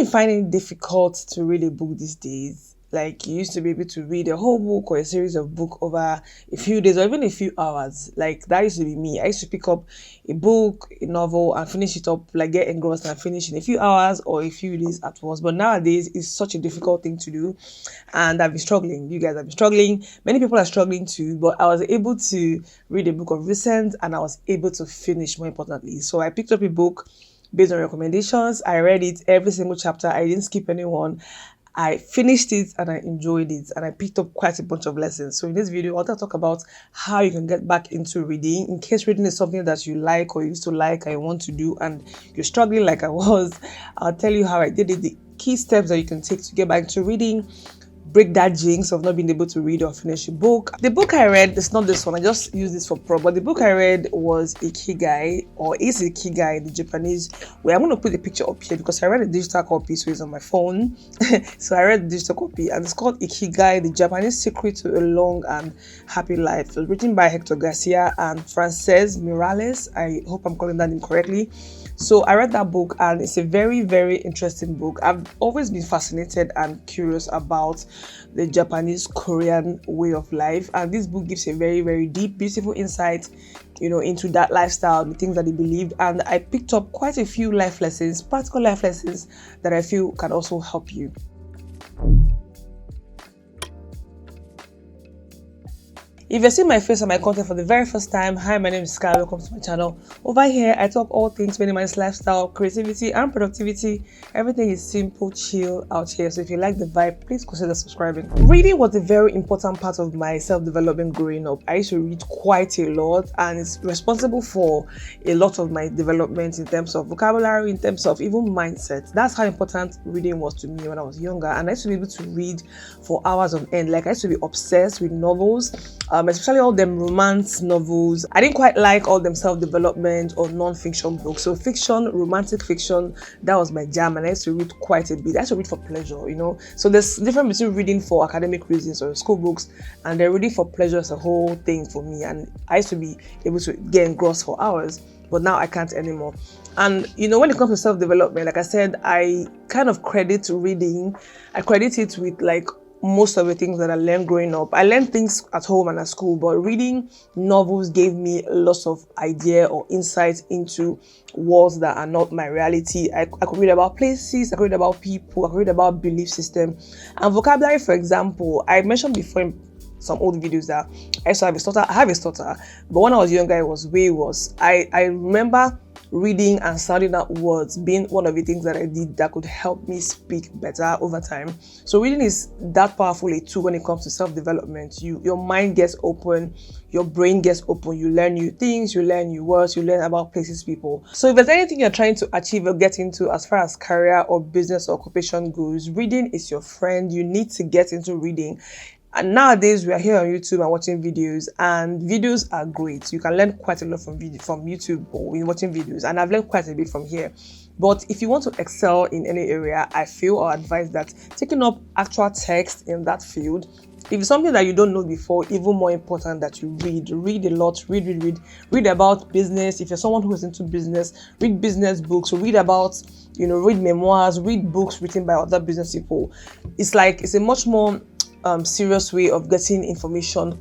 been finding it difficult to read a book these days? Like, you used to be able to read a whole book or a series of book over a few days or even a few hours. Like, that used to be me. I used to pick up a book, a novel, and finish it up, like get engrossed and finish in a few hours or a few days at once. But nowadays, it's such a difficult thing to do, and I've been struggling. You guys have been struggling. Many people are struggling too. But I was able to read a book of recent, and I was able to finish, more importantly. So I picked up a book based on recommendations. I read it every single chapter. I didn't skip anyone. I finished it and I enjoyed it, and I picked up quite a bunch of lessons. So in this video, I want to talk about how you can get back into reading in case reading is something that you like or used to like and you want to do and you're struggling like I was. I'll tell you how I did it, the key steps that you can take to get back into reading, break that jinx of not being able to read or finish a book. The book I read, it's not this one, I just use this for prop, but the book I read was Ikigai, or is Ikigai in the Japanese way. I'm going to put the picture up here because I read a digital copy, so it's on my phone. So I read the digital copy, and it's called Ikigai, the Japanese secret to a long and happy life. It was written by Hector Garcia and Frances Miralles. I hope I'm calling that name correctly. So I read that book, and it's a very, very interesting book. I've always been fascinated and curious about the Japanese Korean way of life, and this book gives a very, very deep, beautiful insight, into that lifestyle, the things that they believed. And I picked up quite a few life lessons, practical life lessons that I feel can also help you. If you're seeing my face and my content for the very first time, hi, my name is Sky. Welcome to my channel. Over here, I talk all things minimalistic lifestyle, creativity, and productivity. Everything is simple, chill out here. So if you like the vibe, please consider subscribing. Reading was a very important part of my self-development growing up. I used to read quite a lot, and it's responsible for a lot of my development in terms of vocabulary, in terms of even mindset. That's how important reading was to me when I was younger, and I used to be able to read for hours on end. Like, I used to be obsessed with novels. Especially all them romance novels. I didn't quite like all them self-development or non-fiction books. So fiction, romantic fiction, that was my jam, and I used to read quite a bit. I used to read for pleasure, So there's difference between reading for academic reasons or school books, and then reading for pleasure is a whole thing for me. And I used to be able to get engrossed for hours, but now I can't anymore. And when it comes to self-development, like I said, I kind of credit reading. I credit it with like most of the things that I learned growing up. I learned things at home and at school, but reading novels gave me lots of idea or insight into worlds that are not my reality. I could read about places, I could read about people, I could read about belief system and vocabulary. For example, I mentioned before in some old videos that I used to have a stutter. I have a stutter, but when I was younger, it was way worse. I remember reading and sounding out words being one of the things that I did that could help me speak better over time. So reading is that powerful a tool when it comes to self-development. Your mind gets open, your brain gets open, you learn new things, you learn new words, you learn about places, people. So if there's anything you're trying to achieve or get into as far as career or business or occupation goes, reading is your friend. You need to get into reading. And nowadays, we are here on YouTube and watching videos, and videos are great. You can learn quite a lot from YouTube or in watching videos, and I've learned quite a bit from here. But if you want to excel in any area, I feel or advise that taking up actual text in that field, if it's something that you don't know before, even more important that you read a lot, read about business. If you're someone who is into business, read business books, read about, read memoirs, read books written by other business people. It's a much more serious way of getting information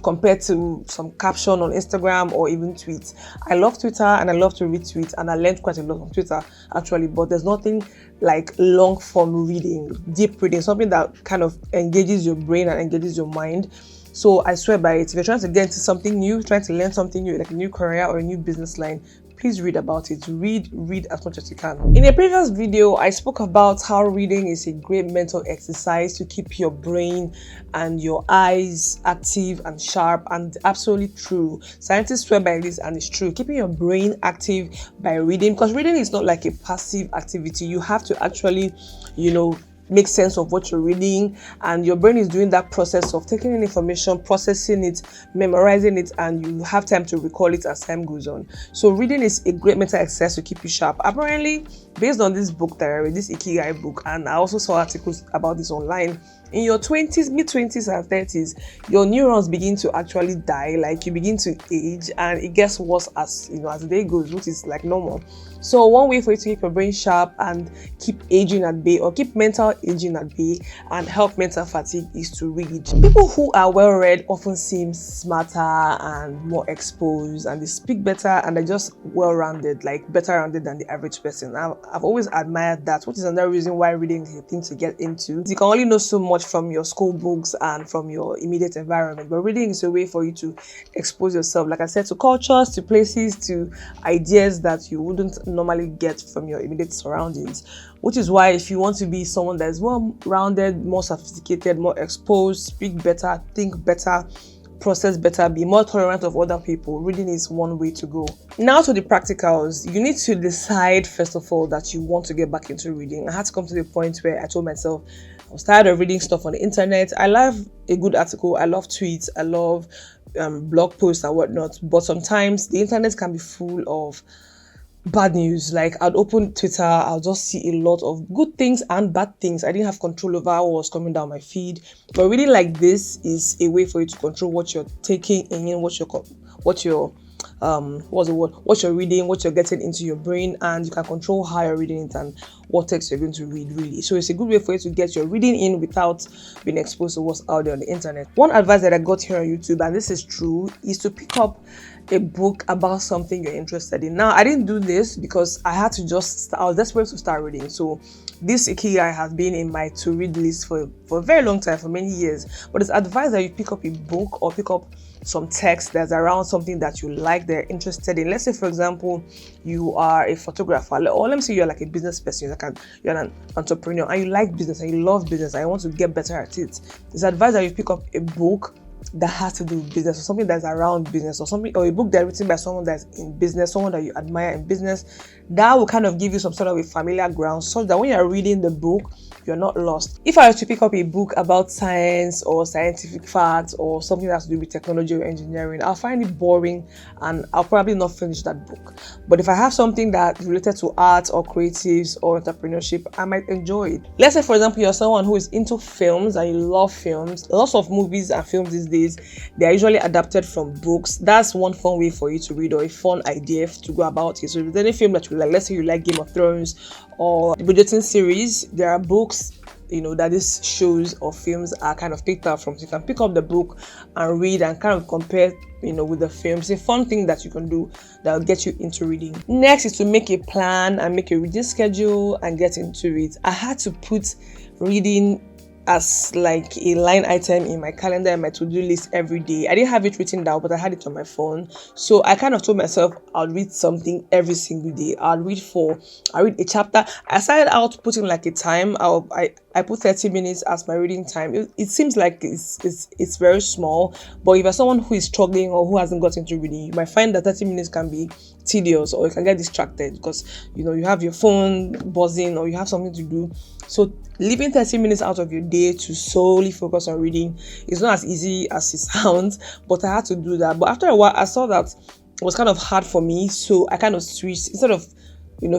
compared to some caption on Instagram or even tweets. I love Twitter and I love to read tweets, and I learned quite a lot on Twitter actually, but there's nothing like long form reading, deep reading, something that kind of engages your brain and engages your mind. So I swear by it, if you're trying to get into something new, trying to learn something new, like a new career or a new business line, please read about it. Read as much as you can. In a previous video, I spoke about how reading is a great mental exercise to keep your brain and your eyes active and sharp, and absolutely true. Scientists swear by this, and it's true. Keeping your brain active by reading, because reading is not like a passive activity. You have to actually, make sense of what you're reading, and your brain is doing that process of taking in information, processing it, memorizing it, and you have time to recall it as time goes on. So reading is a great mental exercise to keep you sharp. Apparently, based on this book that I read, this Ikigai book, and I also saw articles about this online. In your 20s, mid-20s and 30s, your neurons begin to actually die, like you begin to age, and it gets worse as as the day goes, which is like normal. So one way for you to keep your brain sharp and keep aging at bay, or keep mental aging at bay and help mental fatigue, is to read. People who are well read often seem smarter and more exposed, and they speak better, and they're just well-rounded, like better rounded than the average person. I've always admired that, which is another reason why reading is a thing to get into. You can only know so much from your school books and from your immediate environment, but reading is a way for you to expose yourself, like I said, to cultures, to places, to ideas that you wouldn't normally get from your immediate surroundings. Which is why if you want to be someone that is more rounded, more sophisticated, more exposed, speak better, think better, process better, be more tolerant of other people, reading is one way to go. Now to the practicals. You need to decide first of all that you want to get back into reading. I had to come to the point where I told myself I was tired of reading stuff on the internet. I love a good article, I love tweets, I love blog posts and whatnot, but sometimes the internet can be full of bad news. Like, I'd open Twitter, I'll just see a lot of good things and bad things. I didn't have control over what was coming down my feed. But reading like this is a way for you to control what you're taking in, what you're reading, what you're getting into your brain, and you can control how you're reading it and what text you're going to read, really. So it's a good way for you to get your reading in without being exposed to what's out there on the internet. One advice that I got here on YouTube, and this is true, is to pick up a book about something you're interested in. Now, I didn't do this because I was desperate to start reading. So this Ikigai has been in my to-read list for a very long time, for many years. But it's advised that you pick up a book or pick up some text that's around something that you like, they're interested in. Let's say, for example, you are a photographer, or let me say you're like a business person, you're an entrepreneur, and you like business and you love business and you want to get better at it. It's advised that you pick up a book that has to do with business, or something that's around business, or a book that's written by someone that's in business, someone that you admire in business. That will kind of give you some sort of a familiar ground, so that when you're reading the book, you're not lost. If I were to pick up a book about science or scientific facts or something that has to do with technology or engineering, I'll find it boring and I'll probably not finish that book. But if I have something that's related to art or creatives or entrepreneurship, I might enjoy it. Let's say, for example, you're someone who is into films and you love films. Lots of movies and films these days, they are usually adapted from books. That's one fun way for you to read, or a fun idea to go about it. So if there's any film that you like, let's say you like Game of Thrones or the Bridgerton series, there are books that these shows or films are kind of picked up from. So you can pick up the book and read and kind of compare with the film. It's a fun thing that you can do that will get you into reading. Next is to make a plan and make a reading schedule and get into it. I had to put reading as like a line item in my calendar and my to-do list every day. I didn't have it written down, but I had it on my phone. So I kind of told myself I'll read something every single day. I'll read a chapter. I started out putting like a time. I put 30 minutes as my reading time. It seems like it's very small, but if you're someone who is struggling or who hasn't got into reading, you might find that 30 minutes can be tedious, or you can get distracted because you have your phone buzzing or you have something to do. So leaving 30 minutes out of your day to solely focus on reading is not as easy as it sounds, but I had to do that. But after a while, I saw that it was kind of hard for me, so I kind of switched. Instead of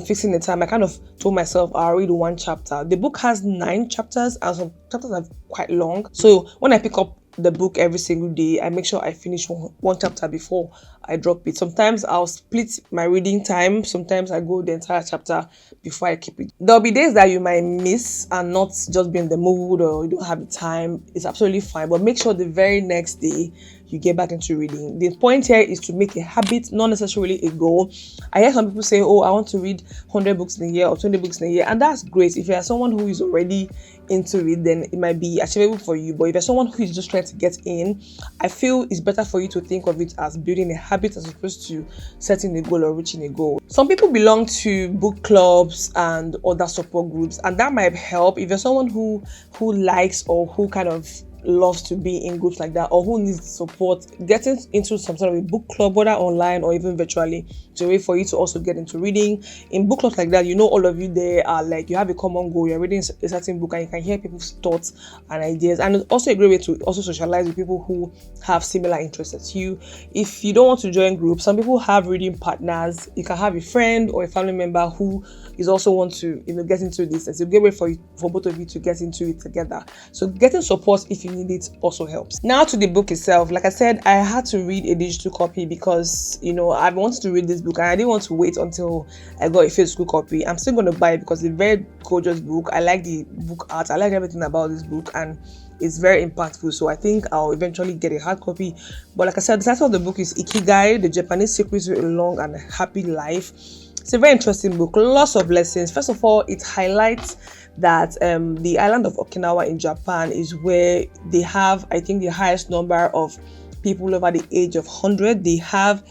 fixing the time, I kind of told myself I'll read one chapter. The book has 9 chapters and some chapters are quite long. So when I pick up the book every single day, I make sure I finish one chapter before I drop it. Sometimes I'll split my reading time. Sometimes I go the entire chapter before I keep it. There'll be days that you might miss and not just be in the mood or you don't have the time. It's absolutely fine, but make sure the very next day you get back into reading. The point here is to make a habit, not necessarily a goal. I hear some people say, oh, I want to read 100 books in a year or 20 books in a year, and that's great. If you're someone who is already into it, then it might be achievable for you. But if you're someone who is just trying to get in, I feel it's better for you to think of it as building a habit as opposed to setting a goal or reaching a goal. Some people belong to book clubs and other support groups, and that might help if you're someone who likes or who kind of loves to be in groups like that, or who needs support, getting into some sort of a book club, whether online or even virtually, to a way for you to also get into reading. In book clubs like that, all of you there are like, you have a common goal, you're reading a certain book, and you can hear people's thoughts and ideas. And it's also a great way to also socialize with people who have similar interests as you. If you don't want to join groups, some people have reading partners. You can have a friend or a family member who is also want to get into this. It's a great way for both of you to get into it together. So getting support if you need it also helps. Now to the book itself. Like I said, I had to read a digital copy because I wanted to read this book and I didn't want to wait until I got a physical copy. I'm still going to buy it because it's a very gorgeous book. I like the book art. I like everything about this book, and it's very impactful. So I think I'll eventually get a hard copy. But like I said, the title of the book is Ikigai, the Japanese Secret to a Long and Happy Life. It's a very interesting book, lots of lessons. First of all, it highlights that the island of Okinawa in Japan is where they have, I think, the highest number of people over the age of 100. They have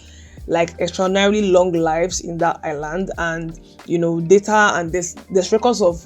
like extraordinarily long lives in that island, and data, and there's records of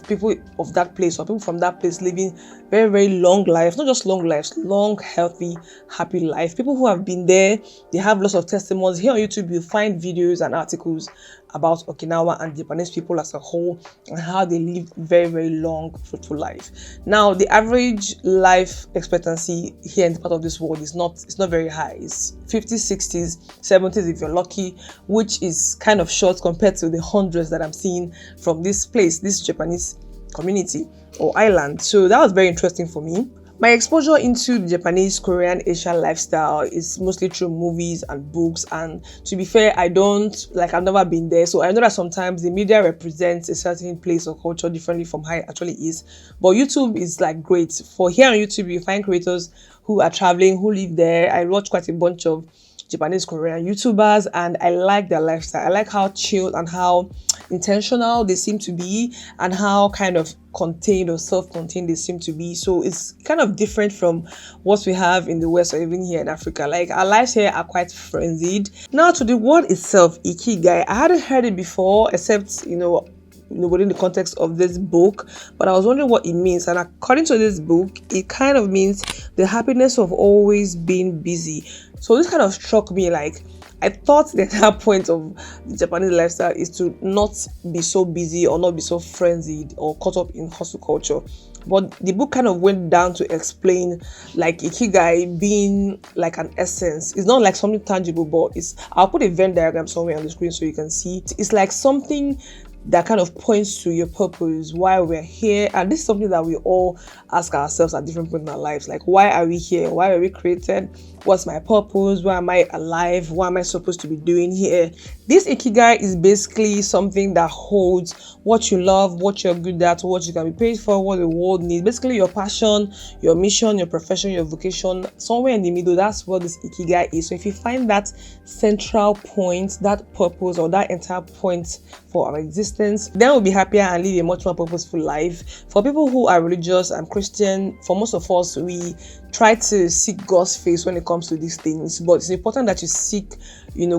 people of that place, or people from that place living very, very long lives. Not just long lives, long, healthy, happy life. People who have been there, they have lots of testimonies. Here on YouTube, you'll find videos and articles about Okinawa and Japanese people as a whole, and how they live very, very long, fruitful life. Now, the average life expectancy here in the part of this world is not very high. It's 50s, 60s, 70s if you're lucky, which is kind of short compared to the hundreds that I'm seeing from this place, this Japanese community or island. So that was very interesting for me. My exposure into the Japanese, Korean, Asian lifestyle is mostly through movies and books. And to be fair, I've never been there. So I know that sometimes the media represents a certain place or culture differently from how it actually is. But YouTube is like great. For here on YouTube, you find creators who are traveling, who live there. I watch quite a bunch of Japanese, Korean YouTubers, and I like their lifestyle. I like how chilled and how intentional they seem to be, and how kind of contained or self-contained they seem to be. So it's kind of different from what we have in the West or even here in Africa. Like, our lives here are quite frenzied. Now to the word itself, Ikigai. I hadn't heard it before, except within the context of this book, but I was wondering what it means. And according to this book, it kind of means the happiness of always being busy. So this kind of struck me. Like, I thought the entire point of the Japanese lifestyle is to not be so busy or not be so frenzied or caught up in hustle culture. But the book kind of went down to explain like Ikigai being like an essence. It's not like something tangible, but I'll put a Venn diagram somewhere on the screen so you can see it. It's like something that kind of points to your purpose, why we're here. And this is something that we all ask ourselves at different points in our lives. Like, why are we here? Why are we created? What's my purpose? Why am I alive? What am I supposed to be doing here? This Ikigai is basically something that holds what you love, what you're good at, what you can be paid for, what the world needs. Basically, your passion, your mission, your profession, your vocation, somewhere in the middle, that's what this Ikigai is. So if you find that central point, that purpose, or that entire point for our existence, then we'll be happier and live a much more purposeful life. For people who are religious and Christian, for most of us, we try to seek God's face when it comes to these things, but it's important that you seek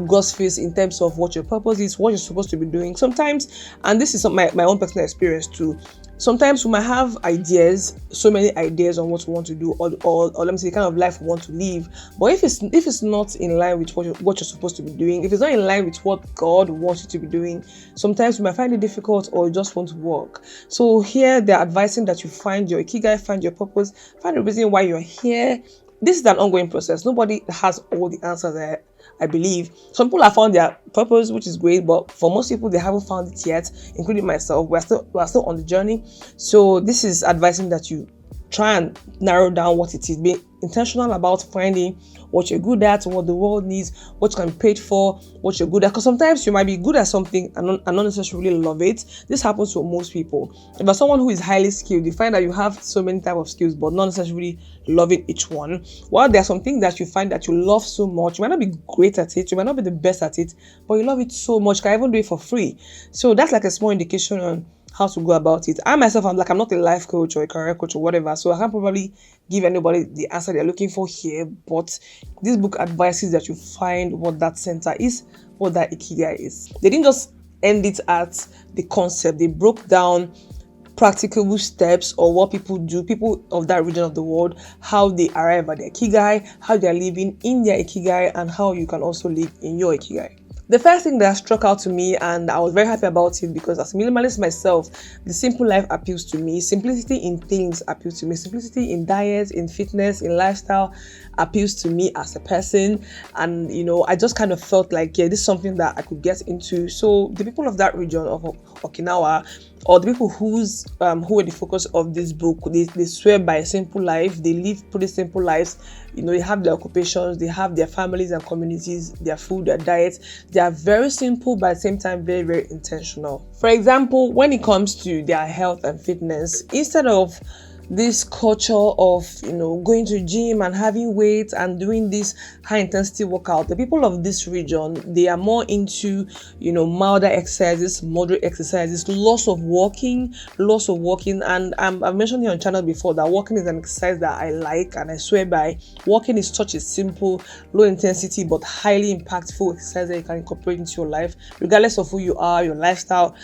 God's face in terms of what your purpose is, what you're supposed to be doing. Sometimes, and this is my own personal experience too, sometimes we might have ideas, so many ideas on what we want to do, or let me say, the kind of life we want to live. But if it's not in line with what you're supposed to be doing, if it's not in line with what God wants you to be doing, sometimes you might find it difficult or you just want to work. So here they're advising that you find your Ikigai, find your purpose, find the reason why you're here. This is an ongoing process. Nobody has all the answers there, I believe. Some people have found their purpose, which is great, but for most people, they haven't found it yet, including myself. We're still on the journey. So this is advising that you try and narrow down what it is. Be intentional about finding what you're good at, what the world needs, what you can be paid for, what you're good at. Because sometimes you might be good at something and not necessarily love it. This happens to most people. If you're someone who is highly skilled, you find that you have so many types of skills, but not necessarily loving each one. While there are some things that you find that you love so much, you might not be great at it, you might not be the best at it, but you love it so much, you can even do it for free. So that's like a small indication on how to go about it. I myself, I'm not a life coach or a career coach or whatever, so I can't probably give anybody the answer they're looking for here, but this book advises that you find what that center is, what that Ikigai is. They didn't just end it at the concept. They broke down practicable steps or what people do, people of that region of the world, how they arrive at their Ikigai, how they are living in their Ikigai, and how you can also live in your Ikigai. The first thing that struck out to me, and I was very happy about it because as a minimalist myself, the simple life appeals to me. Simplicity in things appeals to me. Simplicity in diet, in fitness, in lifestyle appeals to me as a person. And I just kind of felt like, yeah, this is something that I could get into. So the people of that region of Okinawa, or the people who were the focus of this book, they swear by a simple life. They live pretty simple lives. They have their occupations, they have their families and communities, their food, their diet. They are very simple, but at the same time very, very intentional. For example, when it comes to their health and fitness, instead of this culture of going to gym and having weights and doing this high intensity workout, the people of this region, they are more into milder exercises, moderate exercises, lots of walking. And I've mentioned here on channel before that walking is an exercise that I like and I swear by. Walking is such a simple, low intensity but highly impactful exercise that you can incorporate into your life, regardless of who you are, your lifestyle,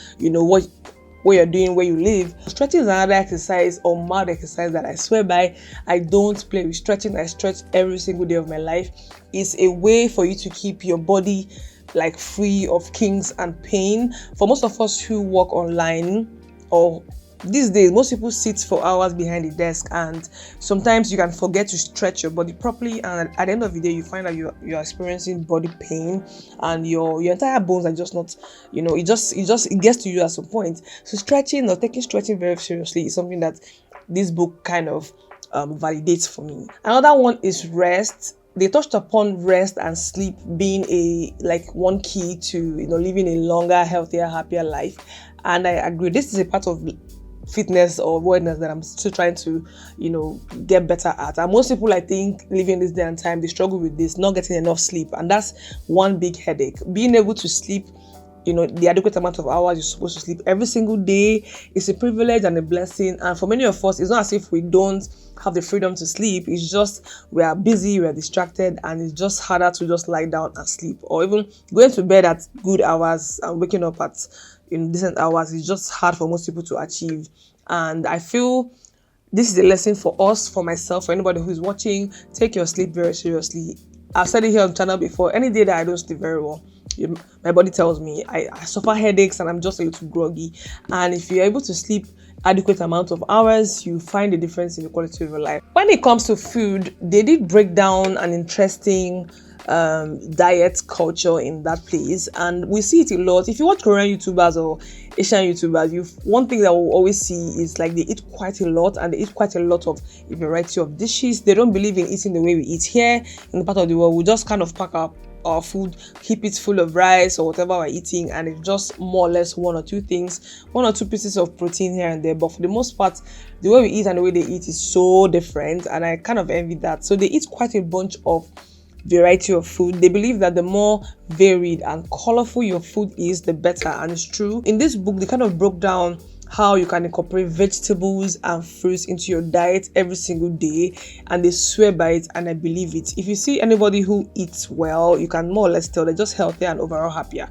what you're doing, where you live. Stretching is another exercise or mild exercise that I swear by. I don't play with stretching. I stretch every single day of my life. It's a way for you to keep your body like free of kinks and pain. For most of us who work online, or these days, most people sit for hours behind the desk, and sometimes you can forget to stretch your body properly, and at the end of the day you find that you're experiencing body pain and your entire bones are just not, it gets to you at some point. So stretching or taking stretching very seriously is something that this book kind of validates for me. Another one is rest. They touched upon rest and sleep being one key to living a longer, healthier, happier life, and I agree. This is a part of fitness or wellness that I'm still trying to get better at. And most people, I think, living this day and time, they struggle with this, not getting enough sleep, and that's one big headache. Being able to sleep the adequate amount of hours you're supposed to sleep every single day is a privilege and a blessing. And for many of us, it's not as if we don't have the freedom to sleep. It's just we are busy, we are distracted, and it's just harder to just lie down and sleep, or even going to bed at good hours and waking up at decent hours is just hard for most people to achieve. And I feel this is a lesson for us, for myself, for anybody who's watching. Take your sleep very seriously. I've said it here on the channel before. Any day that I don't sleep very well, my body tells me I suffer headaches and I'm just a little groggy. And if you're able to sleep adequate amount of hours, you find a difference in the quality of your life. When it comes to food, they did break down an interesting diet culture in that place, and we see it a lot. If you watch Korean YouTubers or Asian YouTubers, one thing that we'll always see is like they eat quite a lot, and they eat quite a lot of a variety of dishes. They don't believe in eating the way we eat here in the part of the world. We just kind of pack up our food, keep it full of rice or whatever we're eating, and it's just more or less one or two pieces of protein here and there. But for the most part, the way we eat and the way they eat is so different, and I kind of envy that. So they eat quite a bunch of variety of food. They believe that the more varied and colorful your food is, the better, and it's true. In this book, they kind of broke down how you can incorporate vegetables and fruits into your diet every single day, and they swear by it, and I believe it. If you see anybody who eats well, you can more or less tell they're just healthier and overall happier.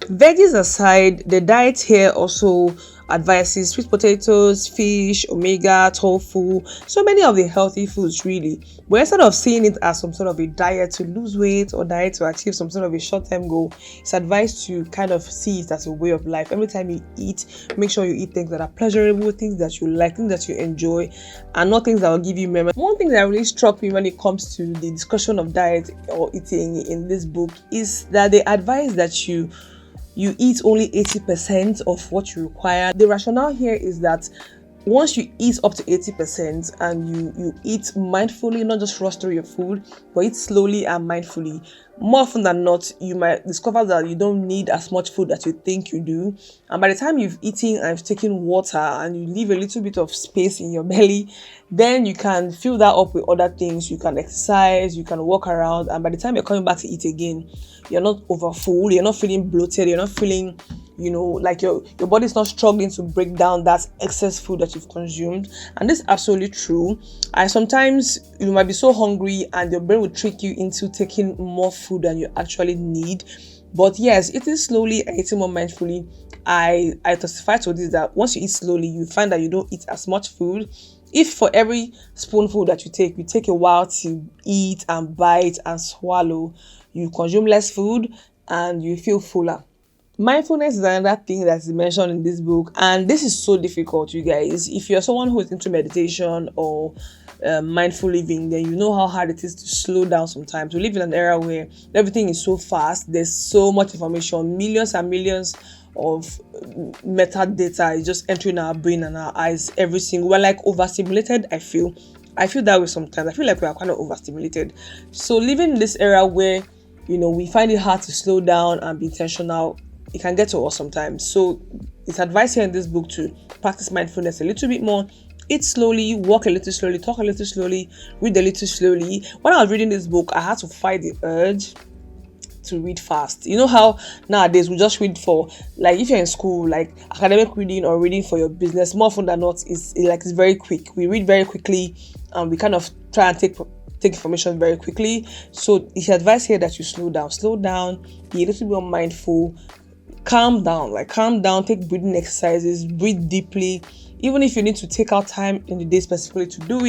Veggies aside, the diet here also advises sweet potatoes, fish, omega, tofu, so many of the healthy foods really. But instead of seeing it as some sort of a diet to lose weight or diet to achieve some sort of a short-term goal, it's advised to kind of see it as a way of life. Every time you eat, make sure you eat things that are pleasurable, things that you like, things that you enjoy, and not things that will give you memory. One thing that really struck me when it comes to the discussion of diet or eating in this book is that they advise that you eat only 80% of what you require. The rationale here is that once you eat up to 80% and you eat mindfully, not just rush through your food, but eat slowly and mindfully, more often than not, you might discover that you don't need as much food as you think you do. And by the time you've eaten and you've taken water and you leave a little bit of space in your belly, then you can fill that up with other things. You can exercise, you can walk around, and by the time you're coming back to eat again, you're not overfull, you're not feeling bloated, you're not feeling like your body's not struggling to break down that excess food that you've consumed. And this is absolutely true. Sometimes you might be so hungry and your brain will trick you into taking more food than you actually need. But yes, eating slowly and eating more mindfully, I testify to this, that once you eat slowly, you find that you don't eat as much food. If for every spoonful that you take a while to eat and bite and swallow, you consume less food and you feel fuller. Mindfulness is another thing that's mentioned in this book, and this is so difficult, you guys. If you're someone who is into meditation or mindful living, then you know how hard it is to slow down sometimes. We live in an era where everything is so fast, there's so much information, millions and millions of metadata is just entering our brain and our eyes every single. We're like overstimulated. I feel that way sometimes. I feel like we are kind of overstimulated. So living in this era where we find it hard to slow down and be intentional, it can get to us sometimes. So it's advice here in this book to practice mindfulness a little bit more. Eat slowly, walk a little slowly, talk a little slowly, read a little slowly. When I was reading this book, I had to fight the urge to read fast. You know how nowadays we just read for, like, if you're in school, like academic reading or reading for your business, more often than not it's very quick. We read very quickly and we kind of try and take information very quickly. So it's advice here that you slow down, be a little bit more mindful, calm down, take breathing exercises, breathe deeply. Even if you need to take out time in the day specifically to do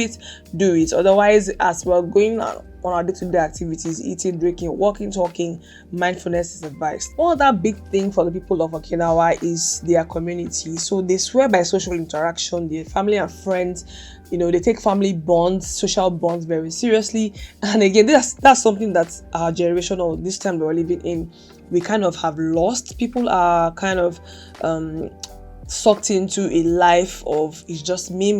it. Otherwise, as we're going on our day-to-day activities, eating, drinking, walking, talking, mindfulness is advised. One other big thing for the people of Okinawa is their community. So they swear by social interaction, their family and friends. They take family bonds, social bonds very seriously. And again, that's something that our generation, or this time we're living in, we kind of have lost. People are kind of sucked into a life of, it's just me,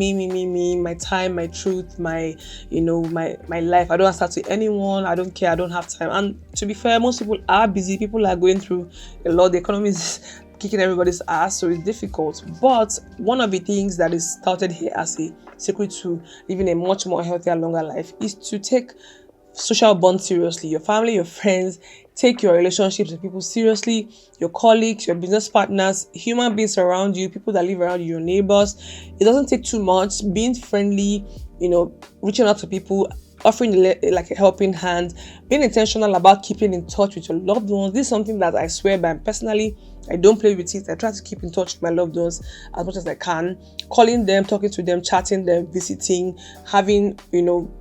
my time, my truth, my life. I don't answer to anyone. I don't care. I don't have time. And to be fair, most people are busy. People are going through a lot. The economy is kicking everybody's ass, so it's difficult. But one of the things that is touted here as a secret to living a much more healthier, longer life is to take social bonds seriously. Your family, your friends, take your relationships with people seriously, your colleagues, your business partners, human beings around you, people that live around you, your neighbors. It doesn't take too much. Being friendly, reaching out to people, offering like a helping hand, being intentional about keeping in touch with your loved ones. This is something that I swear by. Personally, I don't play with it. I try to keep in touch with my loved ones as much as I can. Calling them, talking to them, chatting them, visiting, having,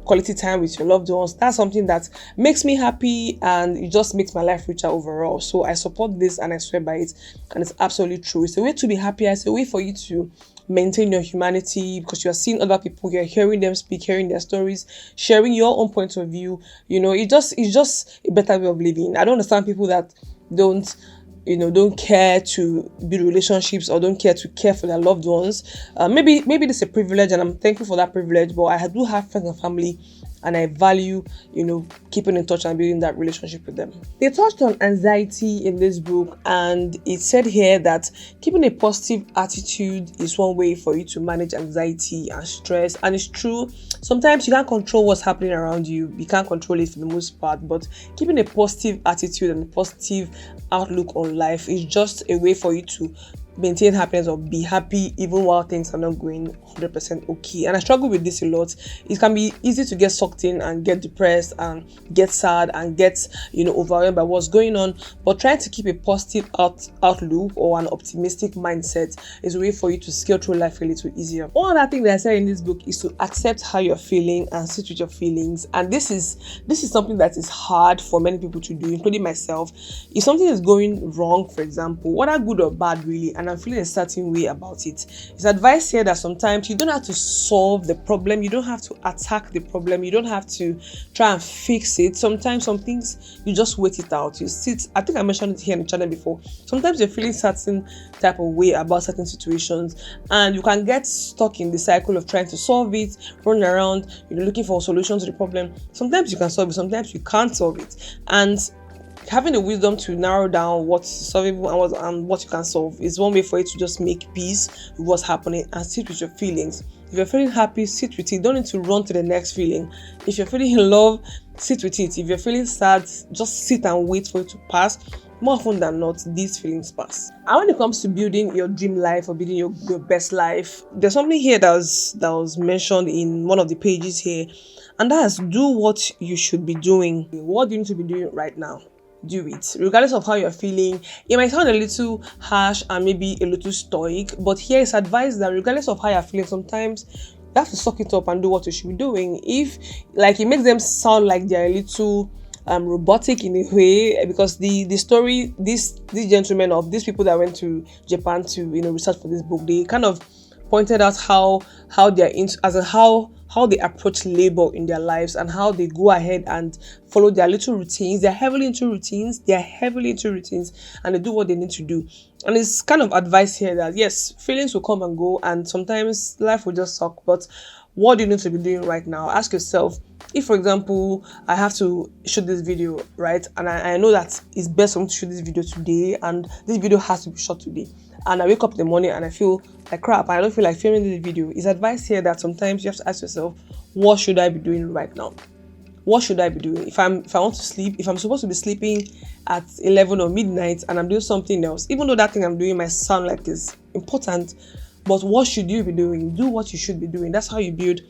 quality time with your loved ones. That's something that makes me happy and it just makes my life richer overall. So I support this and I swear by it. And it's absolutely true. It's a way to be happier. It's a way for you to maintain your humanity, because you are seeing other people, you're hearing them speak, hearing their stories, sharing your own point of view. It's just a better way of living. I don't understand people that don't care to build relationships or don't care to care for their loved ones. Maybe this is a privilege and I'm thankful for that privilege, but I do have friends and family and I value, keeping in touch and building that relationship with them. They touched on anxiety in this book, and it said here that keeping a positive attitude is one way for you to manage anxiety and stress. And it's true. Sometimes you can't control what's happening around you. You can't control it for the most part, but keeping a positive attitude and a positive outlook on life is just a way for you to maintain happiness or be happy even while things are not going 100% okay. And I struggle with this a lot. It can be easy to get sucked in and get depressed and get sad and get overwhelmed by what's going on, but trying to keep a positive outlook or an optimistic mindset is a way for you to scale through life a little easier. One other thing that I said in this book is to accept how you're feeling and sit with your feelings. And this is something that is hard for many people to do, including myself. If something is going wrong, for example, whether good or bad really, and I'm feeling a certain way about it, it's advice here that sometimes you don't have to solve the problem, you don't have to attack the problem, you don't have to try and fix it. Sometimes some things you just wait it out. You sit. I think I mentioned it here in the channel before. Sometimes you're feeling certain type of way about certain situations, and you can get stuck in the cycle of trying to solve it, running around, looking for solutions to the problem. Sometimes you can solve it, sometimes you can't solve it, and having the wisdom to narrow down what's solvable and what you can solve is one way for you to just make peace with what's happening and sit with your feelings. If you're feeling happy, sit with it. Don't need to run to the next feeling. If you're feeling in love, sit with it. If you're feeling sad, just sit and wait for it to pass. More often than not, these feelings pass. And when it comes to building your dream life or building your best life, there's something here that was mentioned in one of the pages here, and that's do what you should be doing. What do you need to be doing right now? do it, regardless of how you're feeling. It might sound a little harsh and maybe a little stoic, but here is advice that regardless of how you're feeling, sometimes you have to suck it up and do what you should be doing. If like it makes them sound like they're a little robotic in a way, because the story, these gentlemen of these people that went to Japan to research for this book, they kind of pointed out how they're into, as in how they approach labor in their lives and how they go ahead and follow their little routines. They're heavily into routines, and they do what they need to do. And it's kind of advice here that yes, feelings will come and go, and sometimes life will just suck, but what do you need to be doing right now? Ask yourself, if for example I have to shoot this video, right, and I know that it's best for me to shoot this video today, and this video has to be shot today, and I wake up in the morning and I feel like crap, I don't feel like filming this video. It's advice here that sometimes you have to ask yourself, what should I be doing right now? What should I be doing? If I want to sleep, if I'm supposed to be sleeping at 11 or midnight and I'm doing something else, even though that thing I'm doing might sound like it's important, but what should you be doing? Do what you should be doing. That's how you build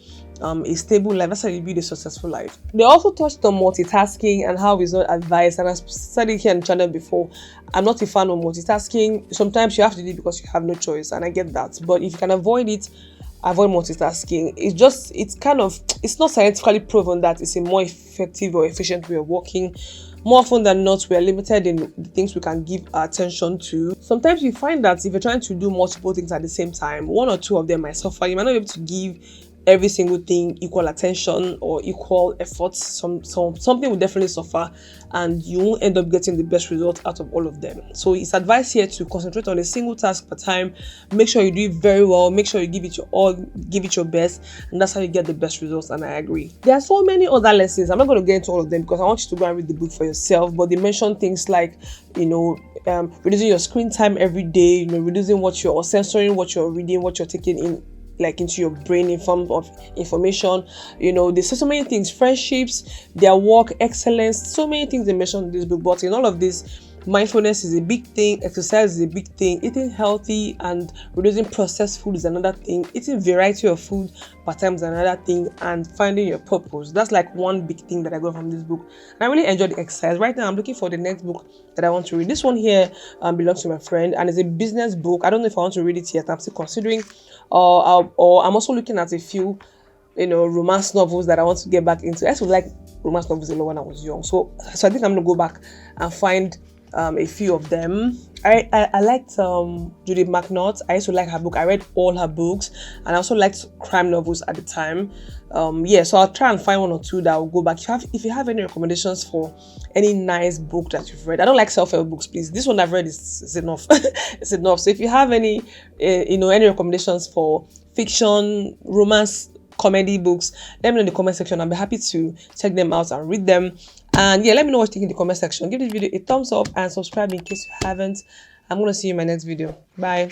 a stable life. That's how you build a successful life. They also touched on multitasking and how it's not advised. And I said it here on the channel before, I'm not a fan of multitasking. Sometimes you have to do it because you have no choice, and I get that. But if you can avoid it, avoid multitasking. It's not scientifically proven that it's a more effective or efficient way of working. More often than not, we are limited in the things we can give our attention to. Sometimes you find that if you're trying to do multiple things at the same time, one or two of them might suffer. You might not be able to give every single thing equal attention or equal efforts. Something will definitely suffer, and you won't end up getting the best result out of all of them. So it's advice here to concentrate on a single task per time. Make sure you do it very well. Make sure you give it your all, give it your best, and that's how you get the best results. And I agree. There are so many other lessons. I'm not going to get into all of them because I want you to go and read the book for yourself. But they mention things like, reducing your screen time every day. Reducing censoring what you're reading, what you're taking in, like into your brain in form of information. There's so many things, friendships, their work, excellence, so many things they mentioned in this book. But in all of this, mindfulness is a big thing, exercise is a big thing, eating healthy and reducing processed food is another thing, eating variety of food per time is another thing, and finding your purpose. That's like one big thing that I got from this book. And I really enjoyed the exercise. Right now I'm looking for the next book that I want to read. This one here belongs to my friend, and it's a business book. I don't know if I want to read it yet. I'm still considering, or I'm also looking at a few romance novels that I want to get back into. I used to like romance novels a lot when I was young, so I think I'm gonna go back and find a few of them. I liked Judy McNaught. I used to like her book. I read all her books, and I also liked crime novels at the time. So I'll try and find one or two that will go back. If you have any recommendations for any nice book that you've read, I don't like self-help books, please. This one I've read is enough. It's enough. So if you have any any recommendations for fiction, romance, comedy books, let me know in the comment section. I'll be happy to check them out and read them. And let me know what you think in the comment section. Give this video a thumbs up and subscribe in case you haven't. I'm going to see you in my next video. Bye.